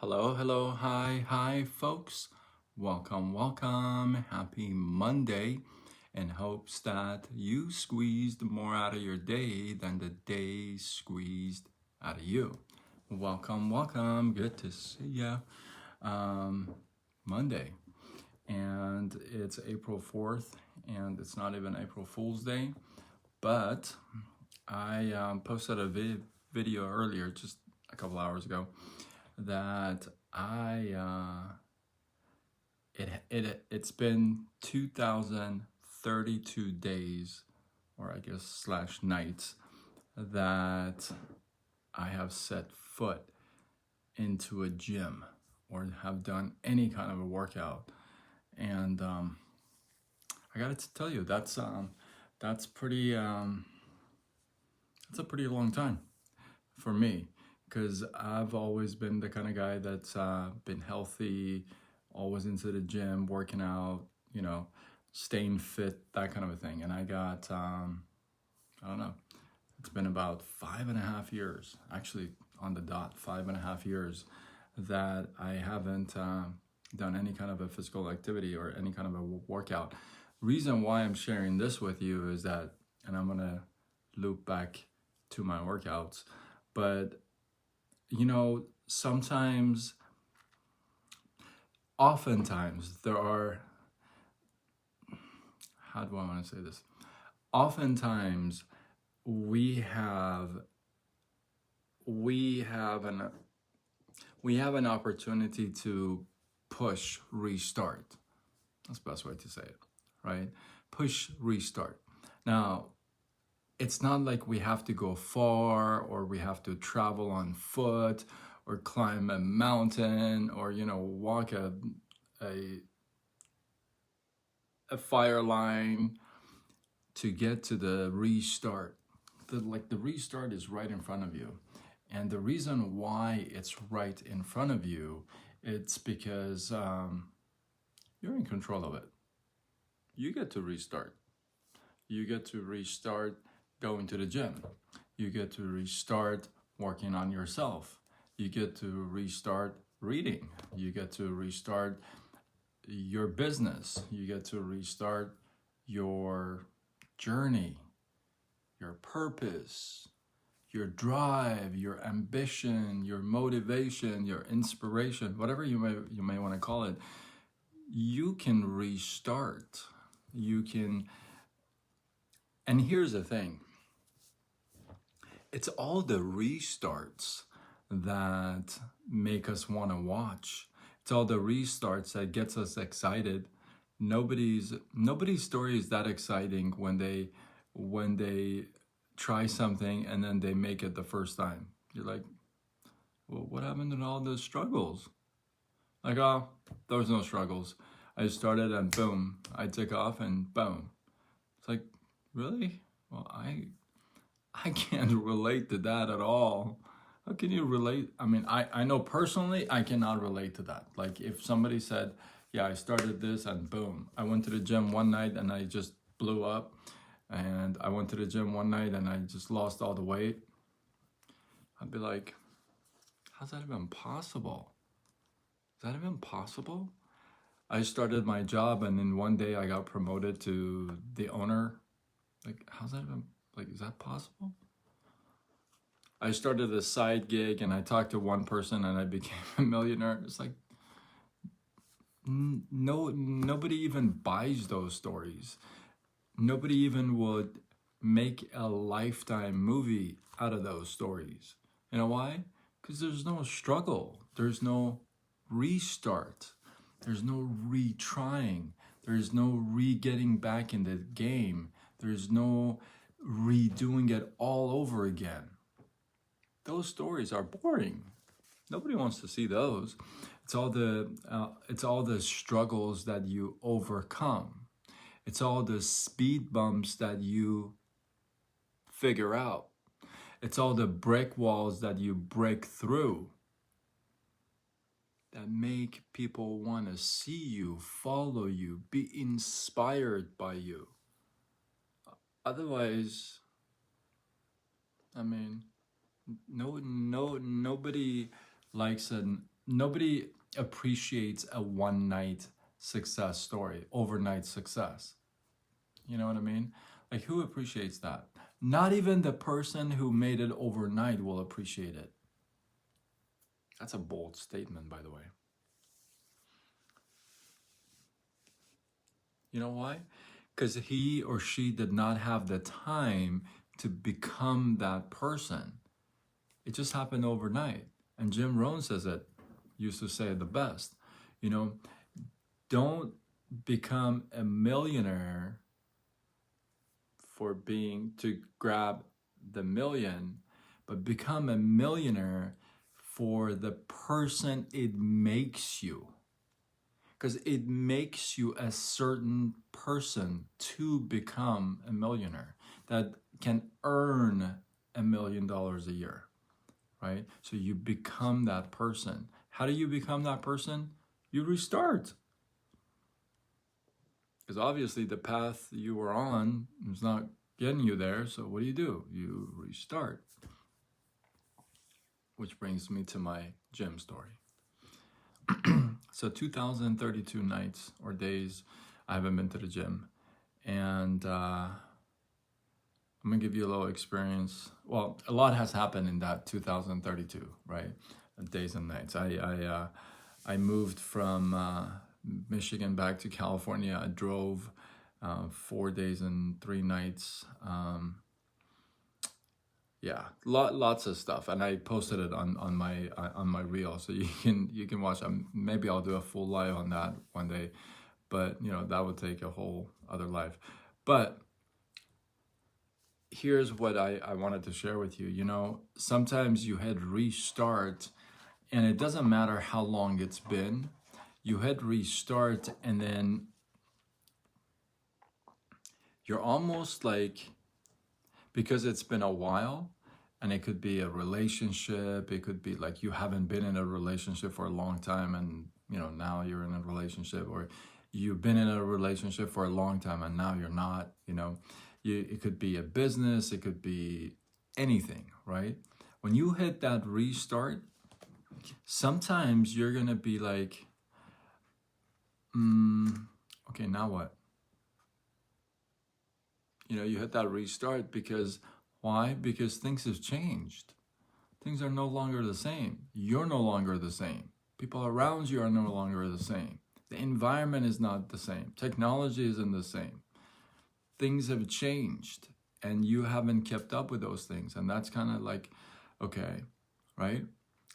Hello, hi, folks. Welcome. Happy Monday, and hopes that you squeezed more out of your day than the day squeezed out of you. Welcome. Good to see ya. Monday, and it's April 4th, and it's not even April Fool's Day, but I posted a video earlier, just a couple hours ago, that it's been 2032 days, or I guess slash nights, that I have set foot into a gym or have done any kind of a workout, and I gotta tell you that's pretty that's a pretty long time for me, because I've always been the kind of guy that's been healthy, always into the gym, working out, staying fit, that kind of a thing. And I got, I don't know, it's been about 5.5 years, actually on the dot, 5.5 years, that I haven't done any kind of a physical activity or any kind of a workout. Reason why I'm sharing this with you is that, and I'm gonna loop back to my workouts, but oftentimes there are, how do I want to say this? Oftentimes we have an opportunity to push restart. That's the best way to say it, right? Push restart. Now, it's not like we have to go far, or we have to travel on foot, or climb a mountain, or walk a fire line to get to the restart. The restart is right in front of you, and the reason why it's right in front of you, it's because you're in control of it. You get to restart. You get to restart going to the gym. You get to restart working on yourself. You get to restart reading. You get to restart your business. You get to restart your journey, your purpose, your drive, your ambition, your motivation, your inspiration, whatever you may want to call it. You can restart. You can. And here's the thing. It's all the restarts that make us want to watch. It's all the restarts that gets us excited. Nobody's story is that exciting when they try something and then they make it the first time. You're like, well, what happened to all the struggles? Like, oh, there was no struggles. I started and boom, I took off and boom. It's like, really? Well, I can't relate to that at all. How can you relate? I mean, I know personally I cannot relate to that. Like, if somebody said, yeah, I started this and boom, I went to the gym one night and I just blew up, and I went to the gym one night and I just lost all the weight, I'd be like, how's that even possible? Is that even possible? I started my job and in one day I got promoted to the owner. Like, how's that even, like, is that possible? I started a side gig and I talked to one person and I became a millionaire. It's like, nobody even buys those stories. Nobody even would make a Lifetime movie out of those stories. You know why? Because there's no struggle. There's no restart. There's no retrying. There's no re-getting back in the game. There's no redoing it all over again. Those stories are boring. Nobody wants to see those. It's all the struggles that you overcome. It's all the speed bumps that you figure out. It's all the brick walls that you break through that make people want to see you, follow you, be inspired by you. Otherwise, I mean, nobody likes an nobody appreciates a one night success story, overnight success. You know what I mean? Like, who appreciates that? Not even the person who made it overnight will appreciate it. That's a bold statement, by the way. You know why? Because he or she did not have the time to become that person. It just happened overnight. And Jim Rohn says it, used to say it the best. You know, don't become a millionaire to grab the million, but become a millionaire for the person it makes you. Because it makes you a certain person to become a millionaire that can earn $1 million a year, right? So you become that person. How do you become that person? You restart. Because obviously the path you were on is not getting you there, so what do? You restart. Which brings me to my gym story. So 2,032 nights or days I haven't been to the gym. And I'm gonna give you a little experience. Well, a lot has happened in that 2032, right? Days and nights. I moved from Michigan back to California. I drove 4 days and 3 nights. Yeah, lots of stuff, and I posted it on my reel, so you can watch. Maybe I'll do a full live on that one day, but you know that would take a whole other life. But here's what I wanted to share with you. You know, sometimes you hit restart, and it doesn't matter how long it's been. You hit restart, and then you're almost like, because it's been a while, and it could be a relationship, it could be like you haven't been in a relationship for a long time, and you know now you're in a relationship, or you've been in a relationship for a long time and now you're not. You know, it could be a business, it could be anything, right? When you hit that restart, sometimes you're gonna be like, okay, now what? You know, you hit that restart because why? Because things have changed. Things are no longer the same. You're no longer the same. People around you are no longer the same. The environment is not the same. Technology isn't the same. Things have changed and you haven't kept up with those things. And that's kind of like, okay, right?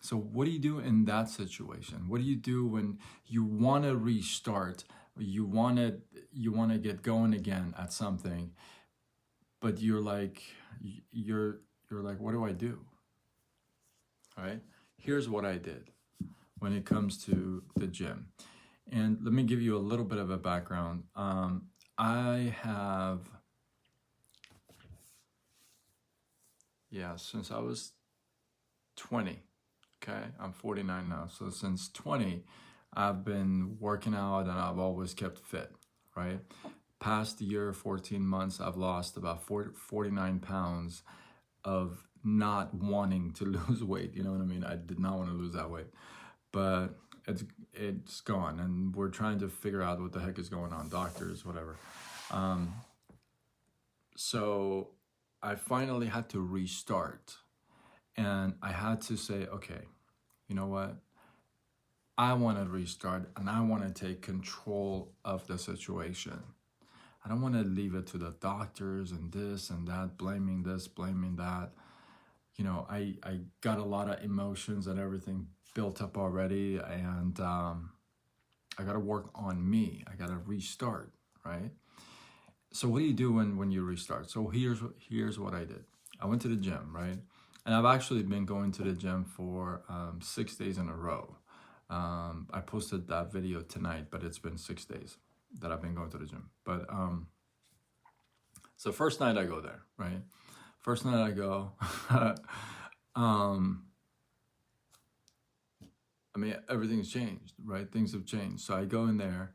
So what do you do in that situation? What do you do when you want to restart? You want to get going again at something, but you're like, what do I do? All right. Here's what I did when it comes to the gym. And let me give you a little bit of a background. I have, since I was 20, okay? I'm 49 now. So since 20, I've been working out and I've always kept fit, right? Past year, 14 months, I've lost about 49 pounds of not wanting to lose weight. You know what I mean? I did not want to lose that weight, but it's gone, and we're trying to figure out what the heck is going on. Doctors, whatever. So I finally had to restart, and I had to say, okay, you know what? I want to restart, and I want to take control of the situation. I don't want to leave it to the doctors and this and that, blaming this, blaming that. You know, I got a lot of emotions and everything built up already, and I got to work on me. I got to restart, right? So what do you do when you restart? So here's what I did. I went to the gym, right? And I've actually been going to the gym for 6 days in a row. I posted that video tonight, but it's been 6 days that I've been going to the gym. But so first night I go there, right? First night I go, I mean, everything's changed, right? Things have changed. So I go in there,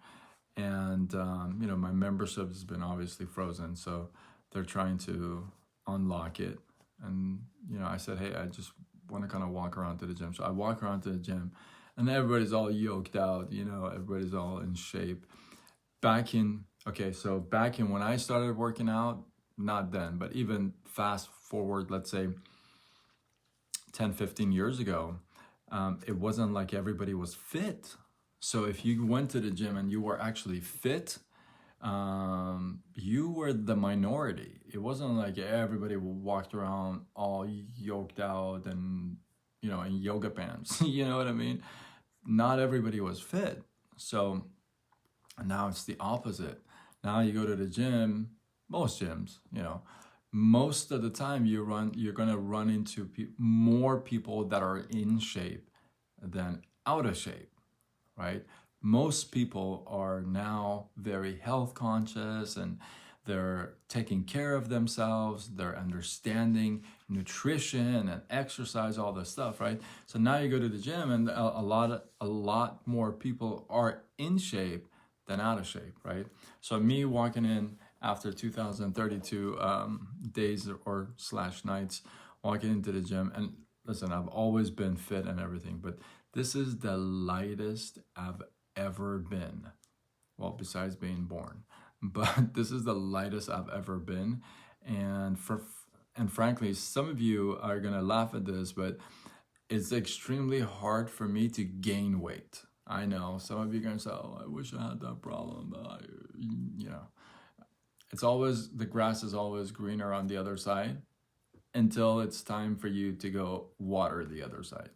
and you know, my membership has been obviously frozen, so they're trying to unlock it. And you know, I said, hey, I just want to kind of walk around to the gym. So I walk around to the gym, and everybody's all yoked out, you know, everybody's all in shape. Back in when I started working out, not then, but even fast forward, let's say 10, 15 years ago, it wasn't like everybody was fit. So if you went to the gym and you were actually fit, you were the minority. It wasn't like everybody walked around all yoked out and, you know, in yoga pants. You know what I mean? Not everybody was fit. So now it's the opposite. Now you go to the gym, most gyms, you know, most of the time you're going to run into more people that are in shape than out of shape, right? Most people are now very health conscious, and they're taking care of themselves. They're understanding nutrition and exercise, all this stuff, right? So now you go to the gym, and a lot more people are in shape than out of shape, right? So me walking in after 2032 days or slash nights, walking into the gym, and listen, I've always been fit and everything, but this is the lightest I've ever been. Well, besides being born, but this is the lightest I've ever been. And frankly, some of you are gonna laugh at this, but it's extremely hard for me to gain weight. I know some of you are gonna say, "Oh, I wish I had that problem," but you know, it's always, the grass is always greener on the other side until it's time for you to go water the other side.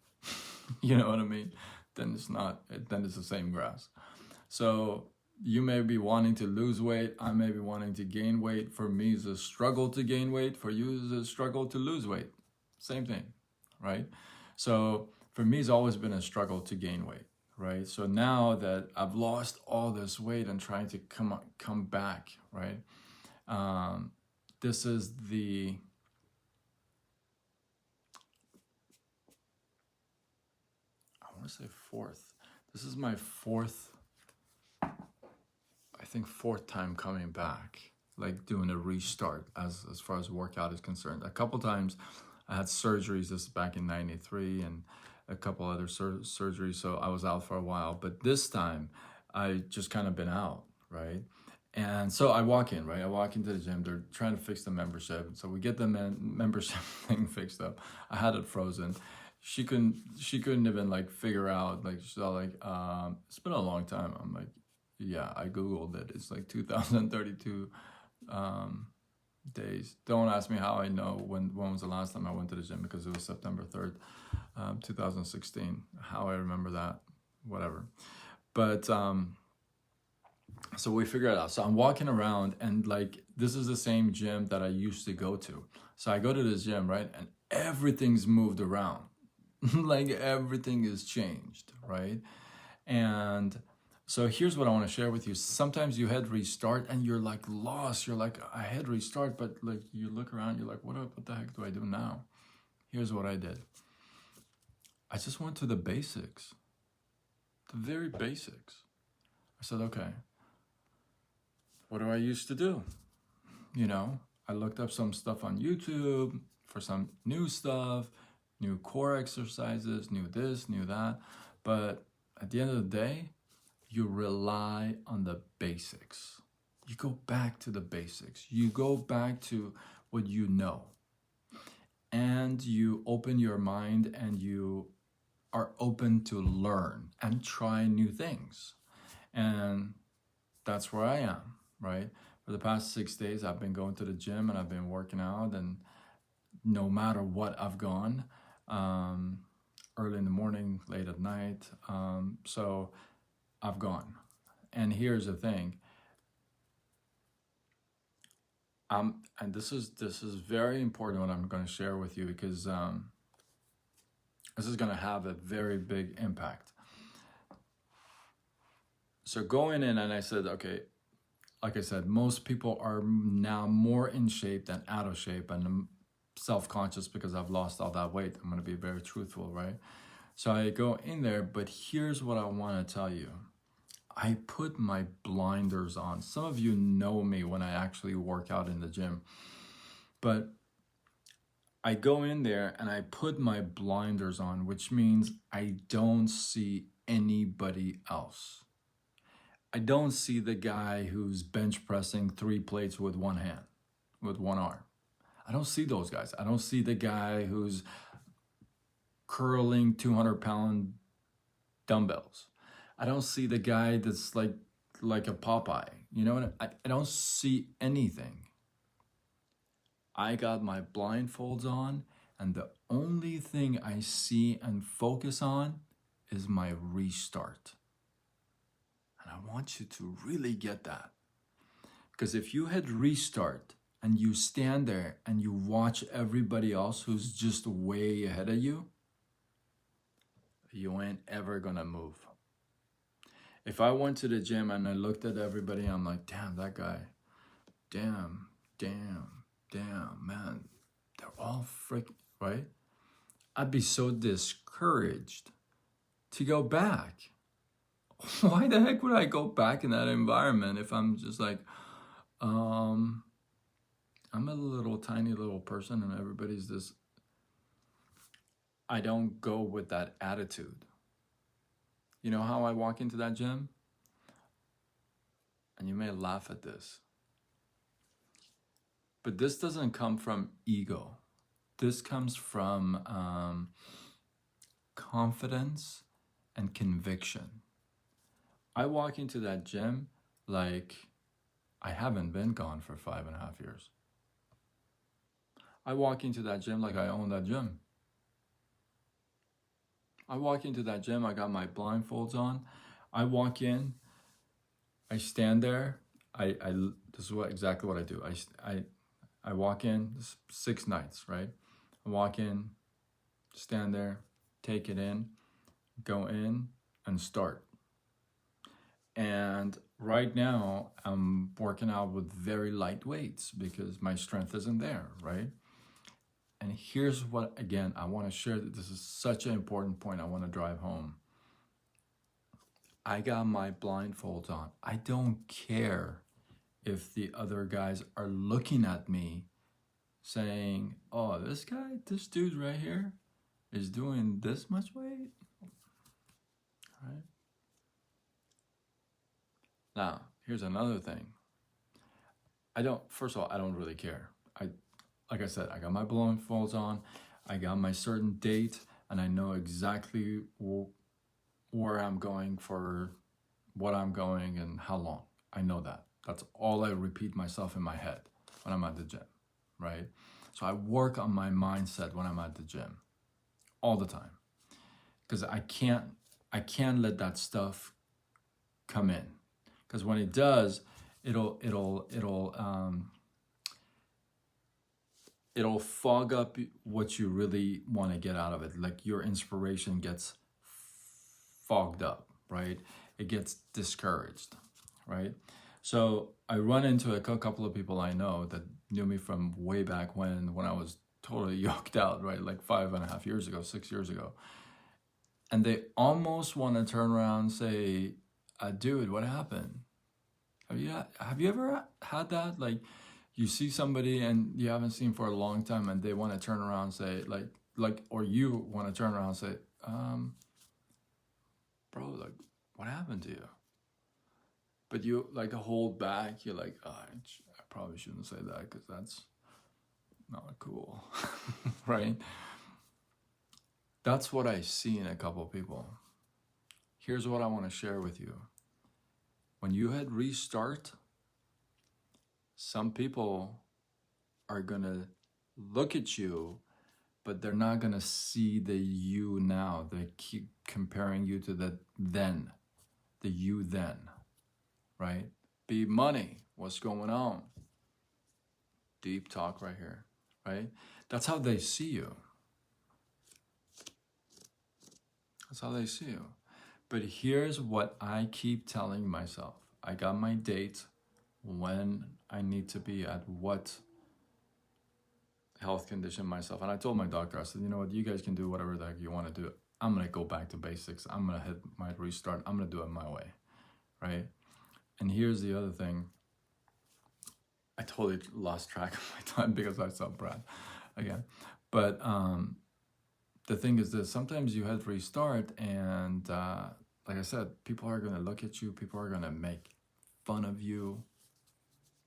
You know what I mean? Then it's not, then it's the same grass. So you may be wanting to lose weight. I may be wanting to gain weight. For me, it's a struggle to gain weight. For you, it's a struggle to lose weight. Same thing, right? So for me, it's always been a struggle to gain weight, right? So now that I've lost all this weight and trying to come back, right? This is the, I want to say fourth. This is my fourth, I think fourth time coming back, like doing a restart as far as workout is concerned. A couple times I had surgeries, this is back in 93, and a couple other surgeries, so I was out for a while. But this time I just kind of been out, right? And so I walk in, right? I walk into the gym. They're trying to fix the membership. So we get the membership thing fixed up. I had it frozen. She couldn't even like figure out, like, she's all like, it's been a long time. I'm like, yeah, I Googled it. It's like 2032 days. Don't ask me how I know when was the last time I went to the gym, because it was September 3rd, 2016. How I remember that, whatever. But so we figure it out. So I'm walking around, and like, this is the same gym that I used to go to. So I go to this gym, right? And everything's moved around. Like everything is changed, right? And so here's what I want to share with you. Sometimes you hit restart and you're like lost. You're like, I hit restart, but like you look around, you're like, what the heck do I do now? Here's what I did. I just went to the basics, the very basics. I said, okay, what do I used to do? You know, I looked up some stuff on YouTube for some new stuff, new core exercises, new this, new that. But at the end of the day, you rely on the basics. You go back to the basics. You go back to what you know. And you open your mind, and you are open to learn and try new things. And that's where I am, right? For the past 6 days, I've been going to the gym and I've been working out, and no matter what, I've gone early in the morning, late at night. So I've gone. And here's the thing. And this is very important what I'm going to share with you, because this is going to have a very big impact. So going in, and I said, okay, like I said, most people are now more in shape than out of shape, and I'm self-conscious because I've lost all that weight. I'm going to be very truthful, right? So I go in there, but here's what I want to tell you. I put my blinders on. Some of you know me when I actually work out in the gym, but I go in there and I put my blinders on, which means I don't see anybody else. I don't see the guy who's bench pressing 3 plates with one hand, with one arm. I don't see those guys. I don't see the guy who's curling 200-pound dumbbells. I don't see the guy that's like a Popeye. You know what? I don't see anything. I got my blindfolds on, and the only thing I see and focus on is my restart. And I want you to really get that. Because if you hit restart and you stand there and you watch everybody else who's just way ahead of you, you ain't ever gonna move. If I went to the gym and I looked at everybody, I'm like, damn, that guy, damn, man, they're all freaking, right? I'd be so discouraged to go back. Why the heck would I go back in that environment if I'm just like, I'm a little tiny little person and everybody's this. I don't go with that attitude. You know how I walk into that gym? And you may laugh at this. But this doesn't come from ego. This comes from confidence and conviction. I walk into that gym like I haven't been gone for 5.5 years. I walk into that gym like I own that gym. I walk into that gym, I got my blindfolds on. I walk in, I stand there. This is exactly what I do. I walk in, 6 nights, right? I walk in, stand there, take it in, go in, and start. And right now, I'm working out with very light weights because my strength isn't there, right? And here's what, again, I want to share that this is such an important point I want to drive home. I got my blindfolds on. I don't care if the other guys are looking at me saying, oh, this dude right here is doing this much weight. All right. Now, here's another thing. First of all, I don't really care. Like I said, I got my blindfolds on, I got my certain date, and I know exactly where I'm going for what I'm going and how long. I know that. That's all I repeat myself in my head when I'm at the gym, right? So I work on my mindset when I'm at the gym all the time because I can't let that stuff come in, because when it does, it'll fog up what you really want to get out of it. Like your inspiration gets fogged up, right? It gets discouraged, right? So I run into a couple of people I know that knew me from way back when I was totally yoked out, right? Like 5.5 years ago, 6 years ago. And they almost want to turn around and say, dude, what happened? Have you ever had that? Like, you see somebody and you haven't seen for a long time and they want to turn around and say or you want to turn around and say, bro, like, what happened to you? But you like hold back. You're like, oh, I probably shouldn't say that because that's not cool, right? That's what I see in a couple of people. Here's what I want to share with you. When you hit restart, some people are going to look at you, but they're not going to see the you now. They keep comparing you to the you then, right? Be money, what's going on? Deep talk right here, right? That's how they see you. That's how they see you. But here's what I keep telling myself. I got my date when I need to be at what health condition myself. And I told my doctor, I said, you know what, you guys can do whatever the heck you want to do. I'm going to go back to basics. I'm going to hit my restart. I'm going to do it my way, right? And here's the other thing. I totally lost track of my time because I saw Brad again. But the thing is that sometimes you hit restart, and like I said, people are gonna look at you. People are gonna make fun of you.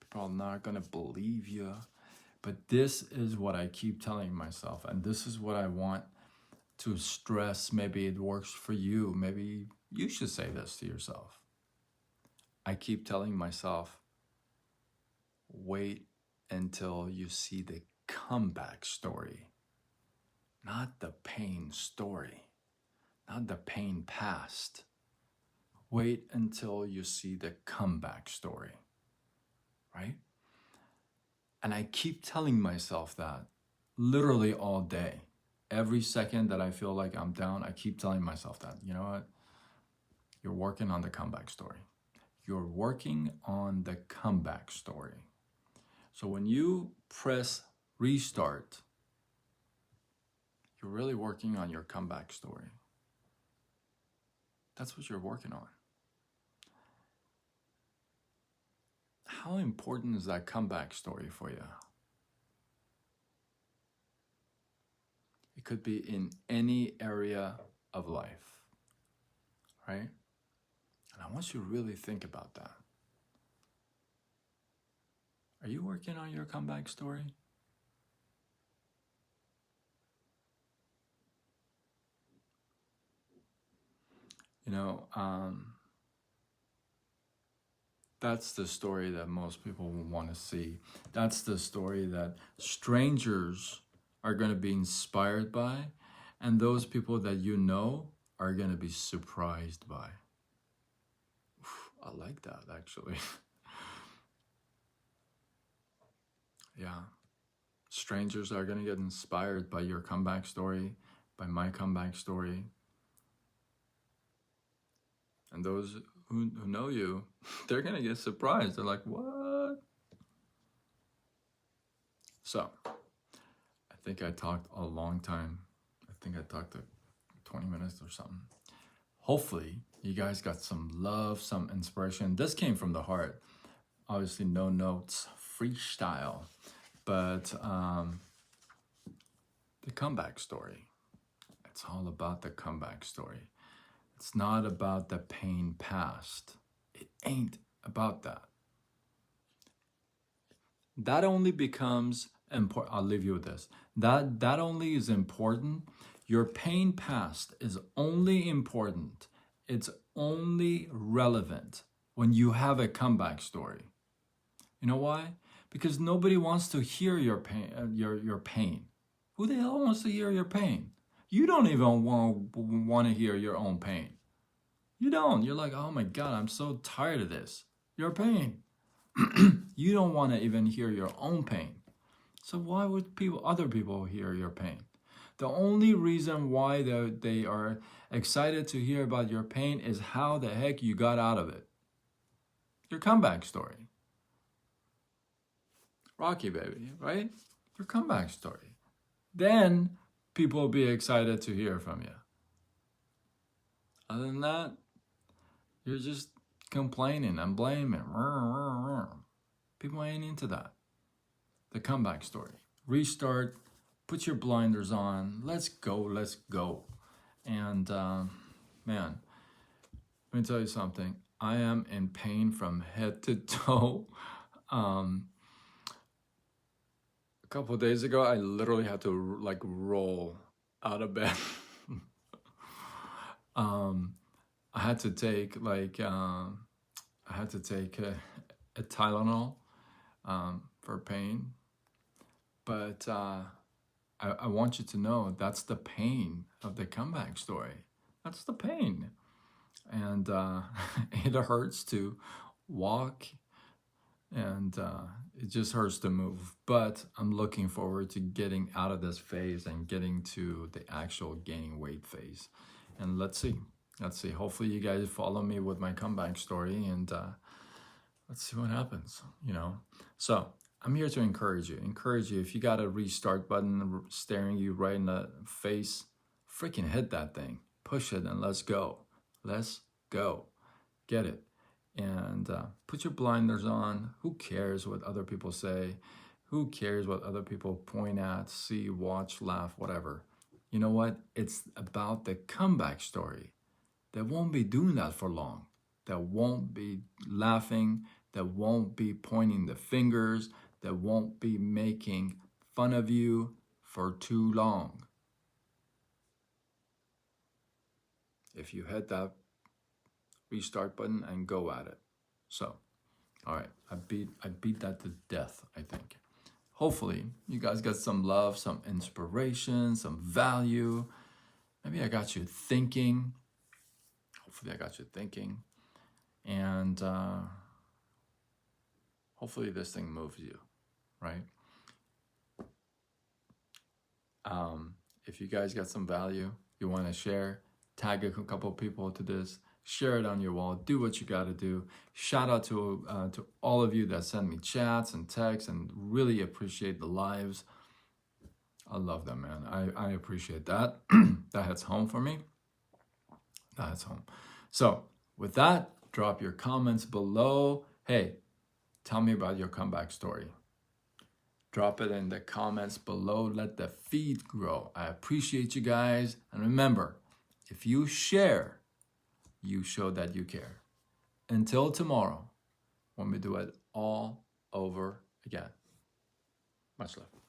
People are not gonna believe you. But this is what I keep telling myself, and this is what I want to stress. Maybe it works for you. Maybe you should say this to yourself. I keep telling myself, wait until you see the comeback story, not the pain story, not the pain past. Wait until you see the comeback story, right? And I keep telling myself that literally all day. Every second that I feel like I'm down, I keep telling myself that, you know what? You're working on the comeback story. You're working on the comeback story. So when you press restart, you're really working on your comeback story. That's what you're working on. How important is that comeback story for you? It could be in any area of life, right? And I want you to really think about that. Are you working on your comeback story? You know, that's the story that most people want to see. That's the story that strangers are going to be inspired by, and those people that you know are going to be surprised by. I like that, actually. Yeah. Strangers are going to get inspired by your comeback story, by my comeback story. And those who know you, they're going to get surprised. They're like, what? So, I think I talked a long time. I think I talked 20 minutes or something. Hopefully, you guys got some love, some inspiration. This came from the heart. Obviously, no notes, freestyle. But the comeback story. It's all about the comeback story. It's not about the pain past. It ain't about that. That only becomes important. I'll leave you with this. That only is important. Your pain past is only important. It's only relevant when you have a comeback story. You know why? Because nobody wants to hear your pain. Your pain. Who the hell wants to hear your pain? You don't even want to hear your own pain. You don't. You're like, oh my God, I'm so tired of this. Your pain. You don't want to even hear your own pain. So why would other people hear your pain? The only reason why they are excited to hear about your pain is how the heck you got out of it. Your comeback story. Rocky, baby, right? Your comeback story. Then people will be excited to hear from you. Other than that, you're just complaining and blaming. People ain't into that. The comeback story. Restart, put your blinders on. Let's go. And man, let me tell you something. I am in pain from head to toe. A couple of days ago, I literally had to like roll out of bed. I had to take a Tylenol for pain, but I want you to know that's the pain of the comeback story. That's the pain, and it hurts to walk, and it just hurts to move. But I'm looking forward to getting out of this phase and getting to the actual gaining weight phase. And let's see. Hopefully you guys follow me with my comeback story, and let's see what happens, you know. So I'm here to encourage you. If you got a restart button staring you right in the face, freaking hit that thing. Push it and let's go. Get it. And put your blinders on. Who cares what other people say? Who cares what other people point at, see, watch, laugh, whatever? You know what? It's about the comeback story. They won't be doing that for long. They won't be laughing. They won't be pointing the fingers. They won't be making fun of you for too long. If you hit that restart button and go at it. So, all right, I beat that to death, I think. Hopefully, you guys got some love, some inspiration, some value. Maybe I got you thinking. Hopefully, I got you thinking. And hopefully, this thing moves you, right? If you guys got some value, you want to share, tag a couple people to this, share it on your wall, do what you got to do. Shout out to all of you that send me chats and texts and really appreciate the lives. I love them, man. I appreciate that. That hits home for me. That hits home. So with that, drop your comments below. Hey, tell me about your comeback story. Drop it in the comments below. Let the feed grow. I appreciate you guys. And remember, if you share, you show that you care. Until tomorrow, when we do it all over again. Much love.